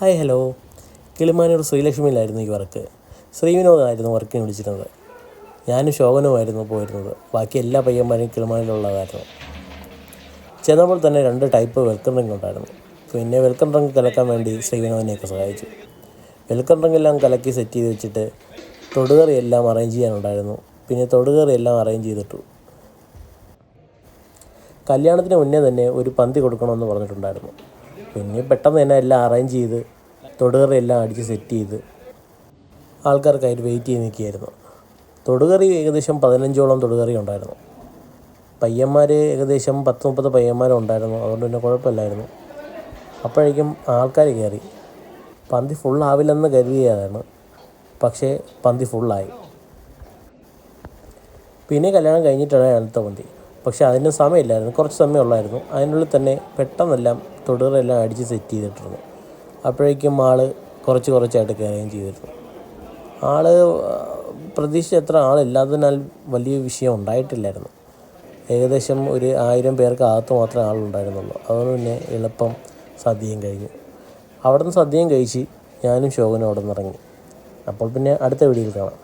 Hi hello. Kilimanoor ശ്രീലക്ഷ്മിയിലായിരുന്നു ഈ work. ശ്രീവിനോദായിരുന്നു വർക്കിന് വിളിച്ചിരുന്നത്. ഞാനും ശോഭനുമായിരുന്നു പോയിരുന്നത്. ബാക്കി എല്ലാ പയ്യന്മാരും കിളിമാനൂരിലുള്ളതായിരുന്നു. ചെന്നപ്പോൾ തന്നെ 2 ടൈപ്പ് വെൽക്കം ഡ്രിങ്ക് ഉണ്ടായിരുന്നു. പിന്നെ വെൽക്കം ഡ്രിങ്ക് കലക്കാൻ വേണ്ടി ശ്രീവിനോദിനെയൊക്കെ സഹായിച്ചു. വെൽക്കം ഡ്രിങ്കെല്ലാം കലക്കി സെറ്റ് ചെയ്ത് വെച്ചിട്ട് തൊടുകറിയെല്ലാം അറേഞ്ച് ചെയ്യാനുണ്ടായിരുന്നു. പിന്നെ തൊടുകറിയെല്ലാം അറേഞ്ച് ചെയ്തിട്ടു. കല്യാണത്തിന് മുന്നേ തന്നെ ഒരു പന്തി കൊടുക്കണമെന്ന് പറഞ്ഞിട്ടുണ്ടായിരുന്നു. പിന്നെ പെട്ടെന്ന് തന്നെ എല്ലാം അറേഞ്ച് ചെയ്ത് തൊടുകറി എല്ലാം അടിച്ച് സെറ്റ് ചെയ്ത് ആൾക്കാർക്കായിട്ട് വെയിറ്റ് ചെയ്ത് നിൽക്കുകയായിരുന്നു. തൊടുകറി ഏകദേശം 15ഓളം തൊടുകറി ഉണ്ടായിരുന്നു. പയ്യന്മാർ ഏകദേശം 10-30 പയ്യന്മാരും ഉണ്ടായിരുന്നു. അതുകൊണ്ട് പിന്നെ കുഴപ്പമില്ലായിരുന്നു. അപ്പോഴേക്കും ആൾക്കാർ കയറി. പന്തി ഫുള്ളാവില്ലെന്ന് കരുതിയതാണ്, പക്ഷേ പന്തി ഫുള്ളായി. പിന്നെ കല്യാണം കഴിഞ്ഞിട്ടാണ് അടുത്ത പന്തി. പക്ഷേ അതിന് സമയമില്ലായിരുന്നു, കുറച്ച് സമയമുള്ളായിരുന്നു. അതിനുള്ളിൽ തന്നെ പെട്ടെന്നെല്ലാം തൊടുകറിയെല്ലാം അടിച്ച് സെറ്റ് ചെയ്തിട്ടിരുന്നു. അപ്പോഴേക്കും കുറച്ചായിട്ട് കയറുകയും ചെയ്തിരുന്നു. പ്രതീക്ഷിച്ചത്ര ആളില്ലാത്തതിനാൽ വലിയ വിഷയം ഉണ്ടായിട്ടില്ലായിരുന്നു. ഏകദേശം ഒരു 1000 പേർക്ക് അകത്ത് മാത്രമേ ആളുണ്ടായിരുന്നുള്ളൂ. അതുകൊണ്ട് പിന്നെ എളുപ്പം സദ്യയും കഴിഞ്ഞു. അവിടെ നിന്ന് സദ്യയും കഴിച്ച് ഞാനും ശോഭനും അവിടെ നിന്ന് ഇറങ്ങി. അപ്പോൾ പിന്നെ അടുത്ത വീഡിയോയിൽ കാണാം.